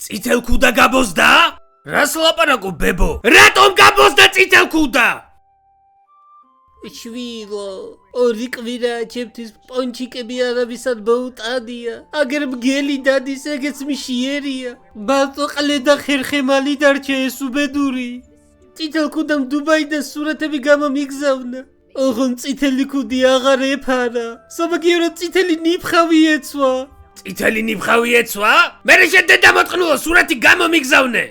წითელ ქუდა გაბოზდა? რას ლაპარაკობ ბებო? რატომ გაბოზდა წითელ ქუდა? შვილო, ორი კვირა ჩემთვის პონჩიკები არავისად მოუტანია. აგერ მგელი დადის, ეგეც მშიერია. ბალტოყლე და ხერხემალი დარჩა ეს უბედური. წითელ ქუდამ დუბაიდან სურათები გამომიგზავნა. ოღონ წითელი ქუდი აღარ ეფარა. სამაგიეროდ წითელი ნიფხავი ეცვა. წითელი ნიფხავი ეცვა? მერე შედედა მოტყნულო სურათი გამომიგზავნე.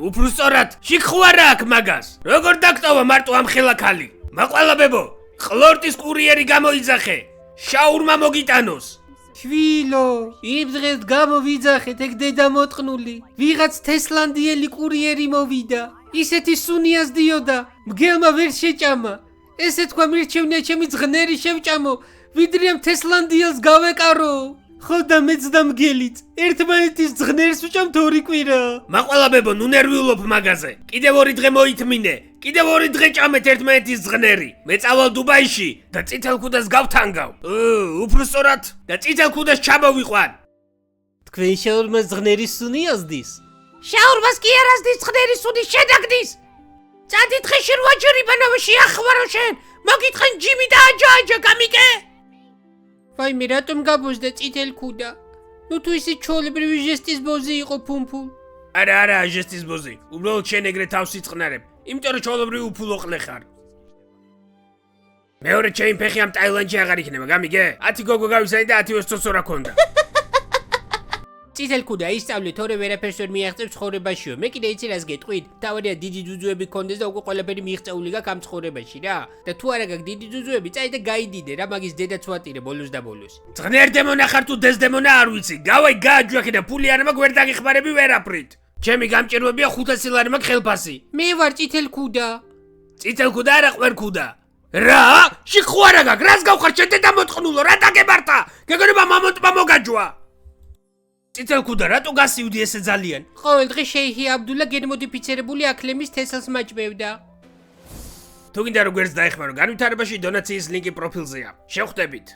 უფრო სწორად, შიქხვარა აქ მაგას. როგორ დაგტოვა მარტო ამ ხელაქალი? მაყვალა ბებო, ყლორტის კურიერი გამოიძახე. შაურმა მოგიტანოს. შვილო, იმ დღეს გამოვიძახეთ ეგ დედა მოტყნული. ვიღაც თესლანდიელი კურიერი მოვიდა. ისეთი სუნიას დიოდა, მგელმა ვერ შეჭამა. ესე თქვა მირჩევნია ჩემი ძღნერი შევჭამო, ვიდრე ამ თესლანდიელს გავეკარო. ხო და მეც და მგელიც, ერთმანეთის ძღნერს ვჭამთ ორი კვირა. მაყვალა ბებო, ნუ ნერვიულობ მაგაზე. კიდევ ორი დღე მოითმინე. კიდევ ორი დღე ჭამეთ ერთმანეთის ძღნერი. მე წავალ დუბაიში და წითელ ქუდას გავთანგავ. უფრო სწორად და წითელ ქუდას ჩამოვიყვან. თქვენ შაურმას ძღნერის სუნი ასდის? შაურმას კი არ ასდის ძღნერის სუნი შედაგდის. წადი დღეში 8 ჯერ იბანავში ახვარო შენ. მოგითხენ ჯიმი და აჯააჯა გამიკე? ვაიმე, რატომ გაბოზდა წითელ ქუდა? ნუ თუ ისე ჩვეულებრივი ჟესტის ბოზი იყო ფუმფულ. არა, ჟესტის ბოზი. უბრალოდ შენ ეგრე თავს იწყნარებ. იმიტომ რომ ჩვეულებრივი უფულო ყლე ხარ. მეორე ჩემი ფეხი ამ ტაილანდში აღარ იქნება, გამიგე? 10 გოგო გავიზარდი და 10 ვესწოსო რა ქონდა. წითელ ქუდა ისწავლე, თორე ვერაფერს ვერ მიაღწევ ცხოვრებაშიო. მე კიდე იცი რას გეტყვით? თავარია დიდი ძუძუები გქონდეს და უკვე ყველაფერი მიიღწეული გაქვს ამ ცხოვრებაში რა. და თუ არა გაქვს დიდი ძუძუები, წაი და გაიდიდე რა, მაგის დედაც ვატირე ბოლოს და ბოლოს. ძღნერ დემონა ხარ თუ დეს დემონა არ ვიცი. გავაი გააჯვახე და ფული არ მაქვს, ვერ დაგიხმარები ვერაფრით. ჩემი გამჭირვებია 500 ლარი მაქვს ხელფასი. მე ვარ წითელ ქუდა. წითელ ქუდა არა ყვერ ქუდა. რა? შიხვარა გაქვს, რას გავხარ შედედა მოტყნულო, რა დაგებართა? გეგონება მამონტმა მოგაჯვა. წითელ ქუდა რატო გასიუდი ესე ძალიან? ყოველ დღე შეიჰი აბდულა გენმოდიფიცირებული აკლემის თესლს მაჭმევდა. თუ გინდა რომ გვერდს დაეხმარო განვითარებაში დონაციის ლინკი პროფილზეა. შევხვდებით.